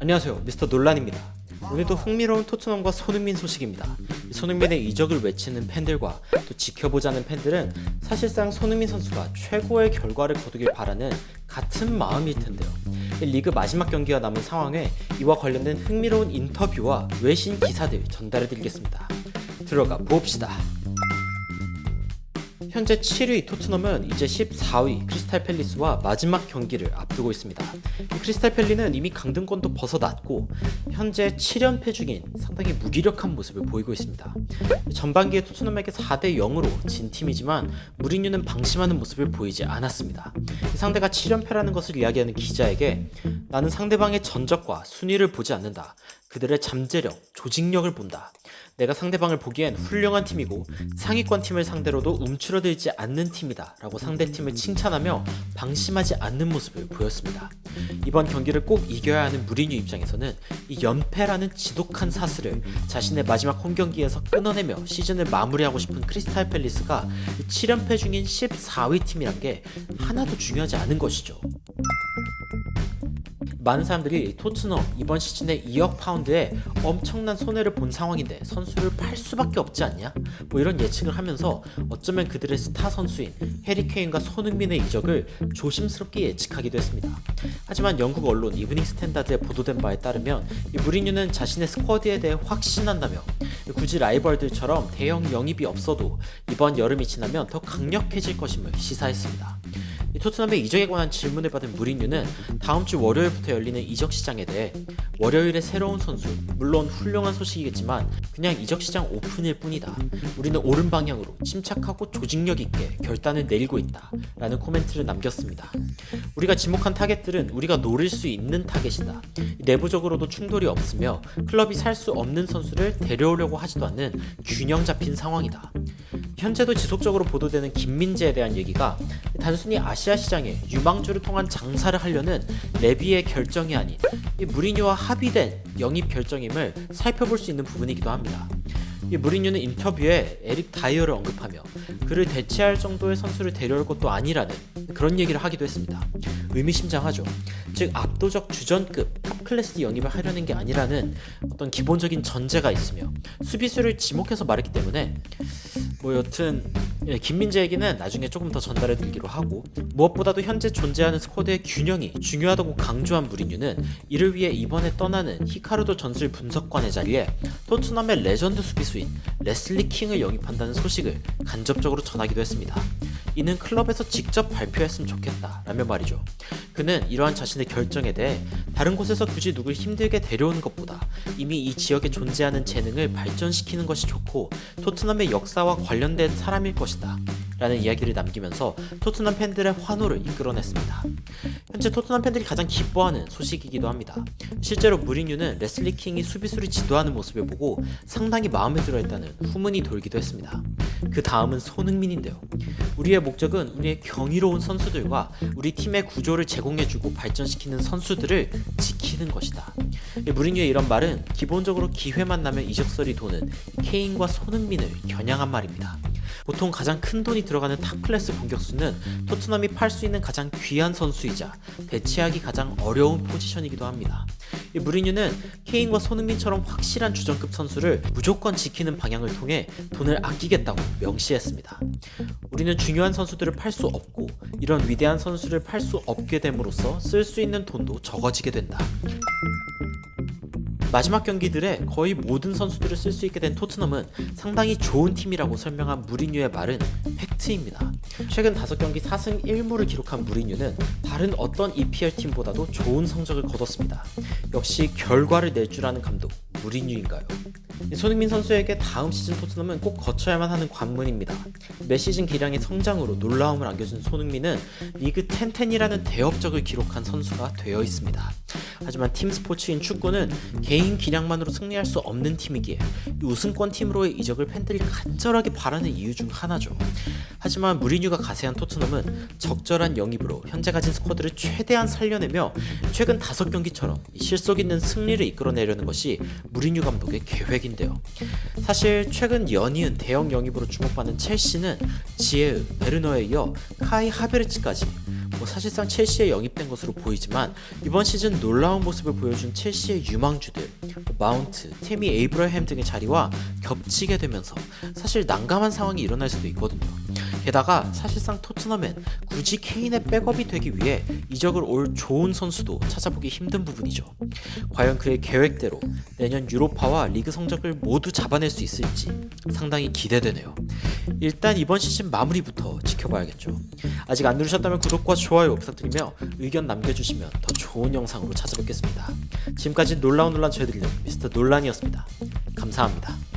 안녕하세요, 미스터 논란입니다. 오늘도 흥미로운 토트넘과 손흥민 소식입니다. 손흥민의 이적을 외치는 팬들과 또 지켜보자는 팬들은 사실상 손흥민 선수가 최고의 결과를 거두길 바라는 같은 마음일 텐데요. 리그 마지막 경기가 남은 상황에 이와 관련된 흥미로운 인터뷰와 외신 기사들 전달해드리겠습니다. 들어가 봅시다. 현재 7위 토트넘은 이제 14위 크리스탈 팰리스와 마지막 경기를 앞두고 있습니다. 크리스탈 팰리는 이미 강등권도 벗어났고 현재 7연패 중인 상당히 무기력한 모습을 보이고 있습니다. 전반기에 토트넘에게 4대 0으로 진 팀이지만 무리뉴는 방심하는 모습을 보이지 않았습니다. 상대가 7연패라는 것을 이야기하는 기자에게 나는 상대방의 전적과 순위를 보지 않는다. 그들의 잠재력, 조직력을 본다. 내가 상대방을 보기엔 훌륭한 팀이고 상위권 팀을 상대로도 움츠러들지 않는 팀이다 라고 상대팀을 칭찬하며 방심하지 않는 모습을 보였습니다. 이번 경기를 꼭 이겨야 하는 무리뉴 입장에서는 이 연패라는 지독한 사슬을 자신의 마지막 홈경기에서 끊어내며 시즌을 마무리하고 싶은 크리스탈 팰리스가 7연패 중인 14위 팀이란 게 하나도 중요하지 않은 것이죠. 많은 사람들이 토트넘 이번 시즌에 2억 파운드에 엄청난 손해를 본 상황인데 선수를 팔 수밖에 없지 않냐? 이런 예측을 하면서 어쩌면 그들의 스타 선수인 해리 케인과 손흥민의 이적을 조심스럽게 예측하기도 했습니다. 하지만 영국 언론 이브닝 스탠다드에 보도된 바에 따르면 무리뉴는 자신의 스쿼드에 대해 확신한다며 굳이 라이벌들처럼 대형 영입이 없어도 이번 여름이 지나면 더 강력해질 것임을 시사했습니다. 토트넘의 이적에 관한 질문을 받은 무리뉴는 다음 주 월요일부터 열리는 이적 시장에 대해 월요일에 새로운 선수, 물론 훌륭한 소식이겠지만 그냥 이적 시장 오픈일 뿐이다. 우리는 옳은 방향으로 침착하고 조직력 있게 결단을 내리고 있다. 라는 코멘트를 남겼습니다. 우리가 지목한 타겟들은 우리가 노릴 수 있는 타겟이다. 내부적으로도 충돌이 없으며 클럽이 살 수 없는 선수를 데려오려고 하지도 않는 균형 잡힌 상황이다. 현재도 지속적으로 보도되는 김민재에 대한 얘기가 단순히 아시아 시장에 유망주를 통한 장사를 하려는 레비의 결정이 아닌 무리뉴와 합의된 영입 결정임을 살펴볼 수 있는 부분이기도 합니다. 무리뉴는 인터뷰에 에릭 다이어를 언급하며 그를 대체할 정도의 선수를 데려올 것도 아니라는 그런 얘기를 하기도 했습니다. 의미심장하죠. 즉 압도적 주전급 탑클래스 영입을 하려는 게 아니라는 어떤 기본적인 전제가 있으며 수비수를 지목해서 말했기 때문에 여튼 김민재 얘기는 나중에 조금 더 전달해 드리기로 하고, 무엇보다도 현재 존재하는 스쿼드의 균형이 중요하다고 강조한 무리뉴는 이를 위해 이번에 떠나는 히카르도 전술 분석관의 자리에 토트넘의 레전드 수비수인 레슬리 킹을 영입한다는 소식을 간접적으로 전하기도 했습니다. 이는 클럽에서 직접 발표했으면 좋겠다 라며 말이죠. 그는 이러한 자신의 결정에 대해 다른 곳에서 굳이 누굴 힘들게 데려오는 것보다 이미 이 지역에 존재하는 재능을 발전시키는 것이 좋고 토트넘의 역사와 관련된 사람일 것이다 라는 이야기를 남기면서 토트넘 팬들의 환호를 이끌어냈습니다. 현재 토트넘 팬들이 가장 기뻐하는 소식이기도 합니다. 실제로 무리뉴는 레슬리 킹이 수비수를 지도하는 모습을 보고 상당히 마음에 들어했다는 후문이 돌기도 했습니다. 그 다음은 손흥민인데요. 우리의 목적은 우리의 경이로운 선수들과 우리 팀의 구조를 제공해주고 발전시키는 선수들을 지키는 것이다. 무리뉴의 이런 말은 기본적으로 기회만 나면 이적설이 도는 케인과 손흥민을 겨냥한 말입니다. 보통 가장 큰 돈이 들어가는 탑클래스 공격수는 토트넘이 팔 수 있는 가장 귀한 선수이자 대체하기 가장 어려운 포지션이기도 합니다. 무리뉴는 케인과 손흥민처럼 확실한 주전급 선수를 무조건 지키는 방향을 통해 돈을 아끼겠다고 명시했습니다. 우리는 중요한 선수들을 팔 수 없고 이런 위대한 선수를 팔 수 없게 됨으로써 쓸 수 있는 돈도 적어지게 된다. 마지막 경기들에 거의 모든 선수들을 쓸 수 있게 된 토트넘은 상당히 좋은 팀이라고 설명한 무리뉴의 말은 팩트입니다. 최근 5경기 4승 1무를 기록한 무리뉴는 다른 어떤 EPL 팀보다도 좋은 성적을 거뒀습니다. 역시 결과를 낼 줄 아는 감독, 무리뉴인가요? 손흥민 선수에게 다음 시즌 토트넘은 꼭 거쳐야만 하는 관문입니다. 매 시즌 기량의 성장으로 놀라움을 안겨준 손흥민은 리그 10-10이라는 대업적을 기록한 선수가 되어 있습니다. 하지만 팀 스포츠인 축구는 개인 기량만으로 승리할 수 없는 팀이기에 우승권 팀으로의 이적을 팬들이 간절하게 바라는 이유 중 하나죠. 하지만 무리뉴가 가세한 토트넘은 적절한 영입으로 현재 가진 스쿼드를 최대한 살려내며 최근 5경기처럼 실속 있는 승리를 이끌어내려는 것이 무리뉴 감독의 계획인데요. 사실 최근 연이은 대형 영입으로 주목받는 첼시는 지에으, 베르너에 이어 카이 하베르츠까지 사실상 첼시에 영입된 것으로 보이지만 이번 시즌 놀라운 모습을 보여준 첼시의 유망주들 마운트, 태미 에이브러햄 등의 자리와 겹치게 되면서 사실 난감한 상황이 일어날 수도 있거든요. 게다가 사실상 토트넘엔 굳이 케인의 백업이 되기 위해 이적을 올 좋은 선수도 찾아보기 힘든 부분이죠. 과연 그의 계획대로 내년 유로파와 리그 성적을 모두 잡아낼 수 있을지 상당히 기대되네요. 일단 이번 시즌 마무리부터 지켜봐야겠죠. 아직 안 누르셨다면 구독과 좋아요 부탁드리며 의견 남겨주시면 더 좋은 영상으로 찾아뵙겠습니다. 지금까지 놀라운 논란 전해드리는 미스터 논란이었습니다. 감사합니다.